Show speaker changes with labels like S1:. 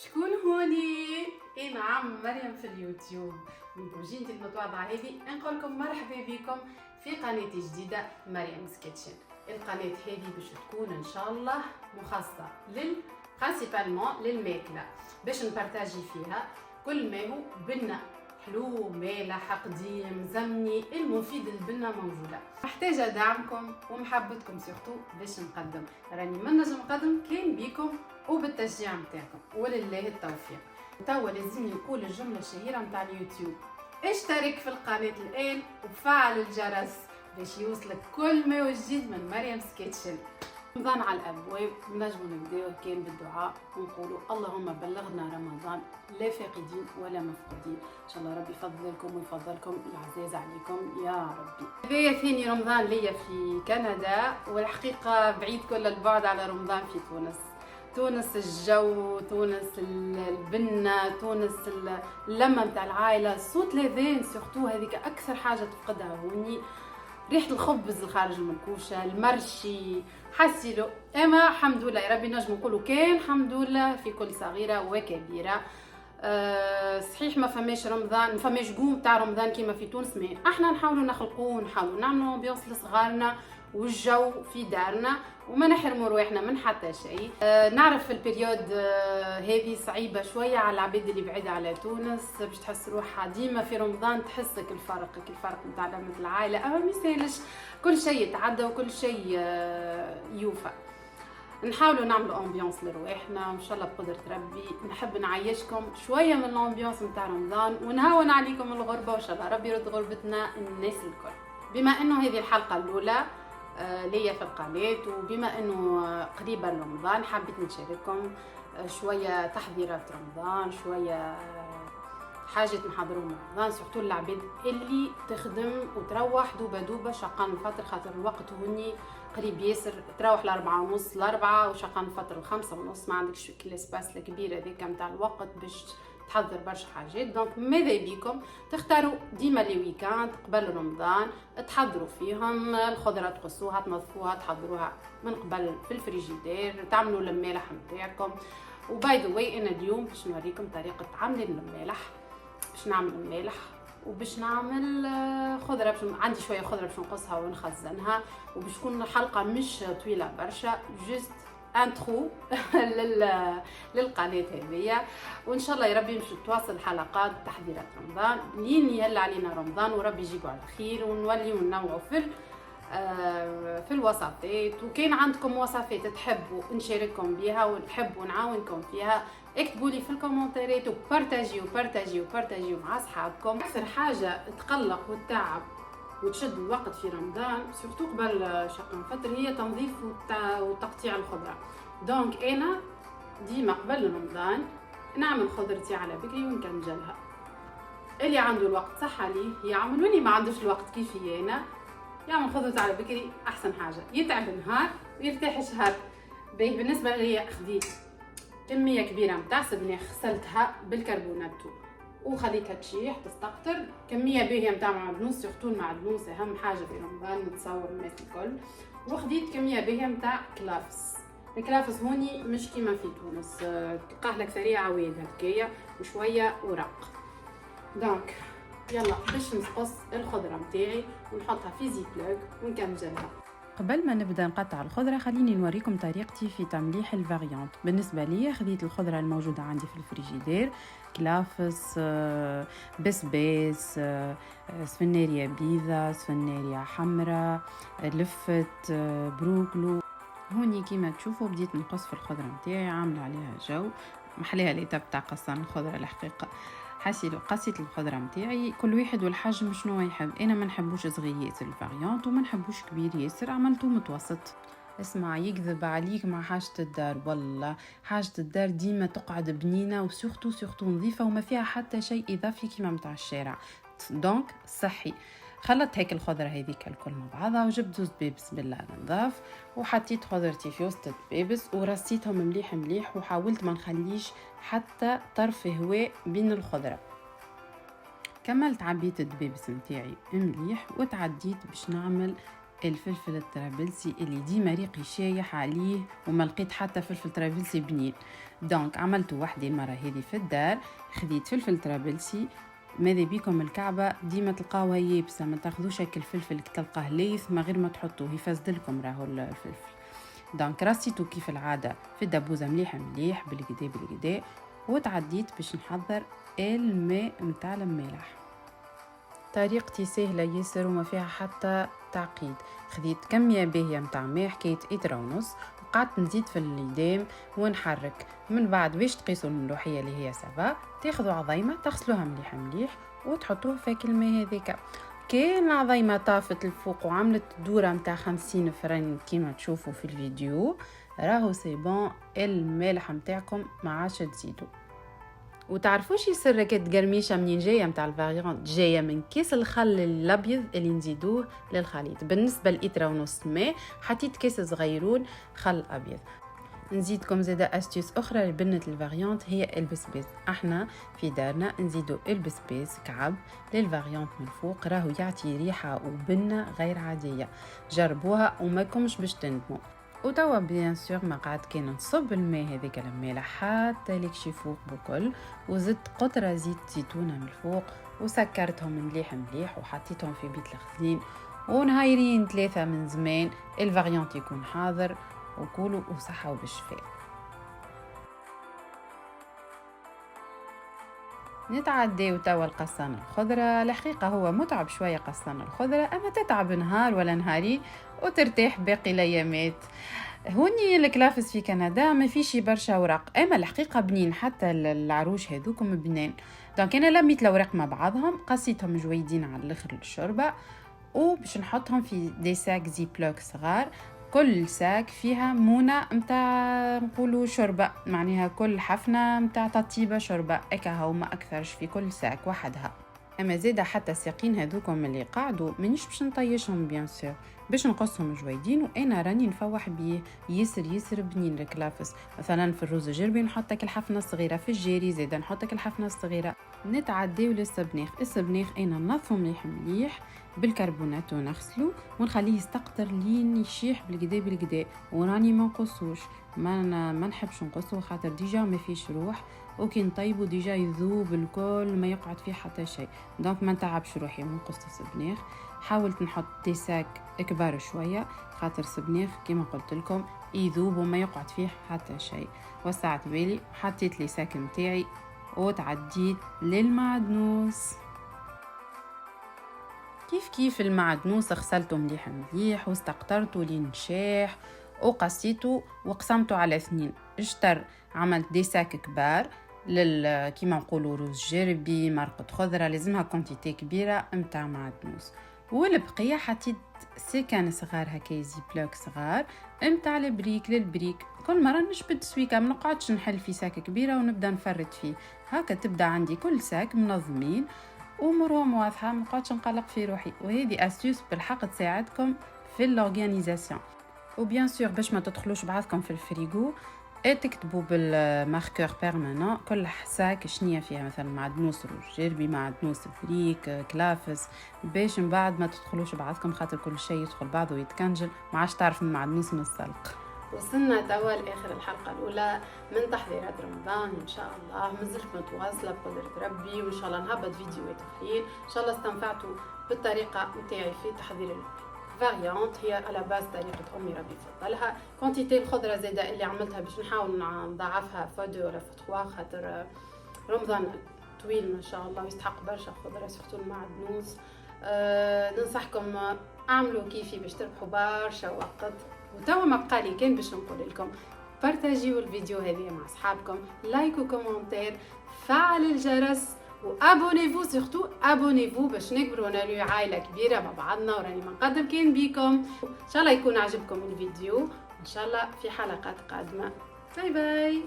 S1: شكون هوني؟ اي نعم، مريم في اليوتيوب. منكم جيتي المتواضعة هذه نقول لكم مرحبا بكم في قناتي جديدة مريم كيتشن. القناة هذه باش تكون ان شاء الله مخصصة برينسيبالمون للماكلة، باش نبارطاجي فيها كل ما هو بنة حلو، مالح، قديم، زمني، المفيد للبنة موجودة. محتاجة دعمكم ومحبتكم سورتو باش نقدم. راني ما نجم نقدم كان بيكم وبالتشجيع متاعكم، ولله التوفيق. توا لازم نقول الجملة الشهيرة متاع اليوتيوب: اشترك في القناة الآن وفعل الجرس باش يوصلك كل ما هو جديد من مريم كيتشن. رمضان على الابواب، نجموا نبداو كان بالدعاء ونقولوا اللهم بلغنا رمضان لا فاقدين ولا مفقودين. ان شاء الله ربي يفضلكم ويفضلكم العزاز عليكم يا ربي. هذايا ثاني رمضان ليا في كندا، والحقيقه بعيد كل البعد على رمضان في تونس. تونس الجو، تونس البنه، تونس اللمه نتاع العائله، صوت الاذان سورتو هذيك اكثر حاجه تفقدها هوني. ريحه الخبز الخارج من الكوشه، المرشي، حسيلو. اما الحمد لله يا ربي نجم نقولوا كان الحمد لله في كل صغيره وكبيره. صحيح ما فماش رمضان، ما فماش قوم تاع رمضان كيما في تونس، مي احنا نحاولوا نخلقوه، نحاولوا نعملوا امبيونس لصغارنا والجو في دارنا وما نحرموا رواحنا من حتى شيء. نعرف في البريود هذه صعيبه شويه على العباد اللي بعيده على تونس، باش تحس روحها ديما في رمضان تحسك الفرق نتاع لمة العائله. اما ميسالش، كل شيء يتعدى وكل شيء يوفى. نحاولوا نعملوا امبيونس لرواحنا وان شاء الله بقدره ربي. نحب نعيشكم شويه من الامبيونس نتاع رمضان ونهون عليكم الغربه، وان شاء الله ربي يرد غربتنا الناس الكل. بما انه هذه الحلقه الاولى ليا في القناه، وبما انه قريبه رمضان حبيت نشارككم شويه تحضيرات رمضان، شويه حاجه نحضروا رمضان، سورتو العباد اللي تخدم وتروح دوبه شقان الفطر، خاطر الوقت هوني قريب ياسر، تروح ل4:30 ل4 وشقان الفطر ل5:30، ما عندكش الاسباس الكبير هذيك نتاع الوقت باش تحضر برشا حاجات. دونك ماذا بيكم تختاروا ديما لي ويكاند قبل رمضان تحضروا فيهم الخضره، تقصوها، تنظفوها، تحضروها من قبل في الفريجيدير، تعملوا المالح نتاعكم. وباي ذا واي انا اليوم باش نوريكم طريقه عمل المالح، باش نعمل المالح وباش نعمل خضره، عندي شويه خضره باش نقصها ونخزنها، وباش تكون الحلقه مش طويله برشا، جست انترو للقناه هذيا. وان شاء الله يا ربي باش تواصل حلقات تحضيرات رمضان لين يهلا علينا رمضان وربي يجيبوا على خير، ونوليو ننوعوا في الوصفات. وكاين عندكم وصفات تحبوا نشارككم بها ونحبوا نعاونكم فيها، اكتبوا لي في الكومنتات وبارتاجيو مع اصحابكم. اكثر حاجه تقلق وتتعب وتشد الوقت في رمضان سورتو قبل شقن الفطر هي تنظيف وتقطيع الخضره. دونك انا ديما قبل رمضان نعمل خضرتي على بكري ونكنجلها. اللي عنده الوقت صح عليه يعمل، واللي ما عندوش الوقت كيفي انا يعمل خضرته على بكري احسن حاجه، يتعب نهار ويرتاح شهر. بالنسبه لي خديت كميه كبيره نتاع سبناخ، غسلتها بالكربوناتو وخليتها تشيح تستقطر. كميه باهيه نتاع معدنوس، سورتو المعدنوس اهم حاجه في رمضان نتصور الناس الكل. وخديت كميه باهيه نتاع كلافس. الكلافس هوني مش كيما في تونس، قهلك سريعه عويد هكايا وشويه ورق. دونك يلا باش نقص الخضره نتاعي ونحطها في زيبلوك ونكمجلها.
S2: قبل ما نبدا نقطع الخضره خليني نوريكم طريقتي في تمليح الفاريانت. بالنسبه لي خديت الخضره الموجوده عندي في الفريجيدير، كلافس، بسباس، سفناريا بيضة، سفناريا حمراء، لفت، بروكلو. هوني كيما تشوفوا بديت نقص في الخضره نتاعي، عامله عليها جو محليها ليتاب تاع قصان الخضره. الحقيقه قصيت الخضره نتاعي كل واحد والحجم شنو يحب. انا ما نحبوش صغير ياسر الفاريانت وما نحبوش كبير ياسر، عملته متوسط. اسمع، يكذب عليك مع حاجه الدار، والله حاجه الدار ديما تقعد بنينه وسورتو نظيفه وما فيها حتى شيء اضافي كيما متاع الشارع. دونك صحي. خلطت هيك الخضره هذيك الكل مع بعضها وجبت زوز بيبس بالله نضاف، وحطيت خضرتي في وسط البيبس ورصيتهم مليح وحاولت ما نخليش حتى طرف هواء بين الخضره. كملت عبيت الدبيبس نتاعي مليح وتعديت باش نعمل الفلفل الطرابلسي اللي ديما ريقي شايح عليه وما لقيت حتى فلفل طرابلسي بنين. دونك عملته وحدي المره هذه في الدار، خديت فلفل طرابلسي. ماذا بيكم الكعبه ديما تلقاوها يابسه، ما تاخذوش هكا الفلفل تلقاه ليث ما غير ما تحطوه يفسدلكم راهو الفلفل. دونك رصيتو كيف العاده في الدبوزه مليح بالكدا وتعديت باش نحضر الماء نتاع المالح. طريقتي سهله ياسر وما فيها حتى تعقيد. خديت كميه باهيه نتاع ماء حكايه 1.5 لتر، وقعدت نزيد في الليدام ونحرك. من بعد باش تقيسوا الملوحيه اللي هي سافا، تاخذوا عظيمه تغسلوها مليح وتحطوها في الماء هذاك. كان العظيمه طافت الفوق وعملت دوره نتاع 50 فرن كيما تشوفوا في الفيديو، راهو سي بون. المالح نتاعكم ما عادش تزيدوا. وتعرفوش يسر كت قرميشه منين جايه نتاع الفاريانت؟ جايه من كيس الخل الابيض اللي نزيدوه للخليط. بالنسبه للإترة ونص ماء حطيت كيس صغيرون خل ابيض. نزيدكم زاده استيوس اخرى لبنه الفاريانت هي البسباس. احنا في دارنا نزيدو البسباس كعب للفاريانت من فوق، راهو يعطي ريحه وبنه غير عاديه. جربوها وماكمش باش تندموا. وتوا بيان سور ما قعد كان نصب الماء هذيك المالح حتى ليكشي فوق بكل، وزدت قطره زيت زيتونه من الفوق وسكرتهم مليح وحطيتهم في بيت الخزين. ونهايرين 3 من زمان الفاريانت يكون حاضر. وكولوا وصحة وبالشفاء. نتعداو توا القصان الخضرة. الحقيقة هو متعب شوية قصان الخضرة، أما تتعب نهار ولا نهاري وترتاح باقي الأيامات. هوني الكلافس في كندا ما فيش برشا ورق، أما الحقيقة بنين، حتى العروش هذوكم بنين. دونك أنا لميت الأوراق مع بعضهم، قصيتهم جويدين على الآخر للشوربة، وباش نحطهم في دي ساك زيبلوك صغار. كل ساك فيها مونة متاع نقولوا شوربة، معناها كل حفنة متاع تطيبة شوربة اكاها وما اكثرش في كل ساك وحدها. اما زيدا حتى الساقين هذوكم اللي قاعدوا منيش باش نطيشهم بيان سور، باش نقصهم جويدين وانا راني نفوح بيه يسر بنين الكلافس. مثلا في الرز الجربي نحطك الحفنه الصغيره، في الجيري زيدا نحطك الحفنه الصغيره. نتعداو للسبناخ. السبناخ انا ننظفه مليح بالكربونات ونغسلو ونخليه يستقطر لين يشيح بالقدا وراني ما نقصوش، ما نحبش نقصه خاطر ديجا ما فيش روح، وكي نطيبو ديجا يذوب الكل ما يقعد فيه حتى شيء. دونك ما نتعبش روحي من قص السبناخ. حاولت نحط تيساك كبار شويه خاطر السبناخ كما قلت لكم يذوب وما يقعد فيه حتى شيء. وسعت بالي حطيت لي ساك نتاعي وتعديت للمعدنوس. كيف المعدنوس غسلته مليح واستقطرته لين شاح وقصيته وقسمته على 2 اشتر. عملت دي ساك كبار كيما نقولوا رز جربي، مرقة خضرة، لازمها كونتيتي كبيرة متاع معدنوس. والبقية حطيت سكان صغار هكا زيبلوك صغار متاع البريك للبريك. كل مرة نشبد سويكا، ما نقعدش نحل في ساك كبيرة ونبدا نفرد فيه. هكا تبدا عندي كل ساك منظمين ومرهم واضحة، ما نقعدش نقلق في روحي. وهذه استيوس بالحق تساعدكم في الاورغانيزاسيون. وبيان سور باش ما تدخلوش بعضكم في الفريغو تكتبوا بالماركور بيرمانون كل ساك شنية فيها، مثلا معدنوس روج جربي، معدنوس فريك، كلافس، باش من بعد ما تدخلوش بعضكم خاطر كل شيء يدخل بعضه ويتكنجل ما عادش تعرف المعدنوس من السلق.
S1: وصلنا توا لاخر الحلقه الاولى من تحضيرات رمضان. ان شاء الله مازلت متواصله بقدره ربي، وان شاء الله نهبط فيديوهات اخرين. ان شاء الله استنفعتوا بالطريقه نتاعي في تحضير الفاريانت، هي على باز طريقه امي ربي يفضلها. كونتيتي الخضره زاده اللي عملتها باش نحاول نضاعفها فو2 ولا فو3 خاطر رمضان طويل ما شاء الله ويستحق برشا خضره سورتو المعدنوس. ننصحكم اعملوا كيفي باش تربحوا برشا وقت. وتوا ما بقالي كان باش نقول لكم بارتاجيو الفيديو هذه مع اصحابكم، لايك وكومنتير، فعل الجرس وابونيفو، سورتو ابونيفو باش نكبروا ونالو عائله كبيره مع بعضنا وراني منقدر كان بيكم. ان شاء الله يكون عجبكم الفيديو، ان شاء الله في حلقات قادمه. باي باي.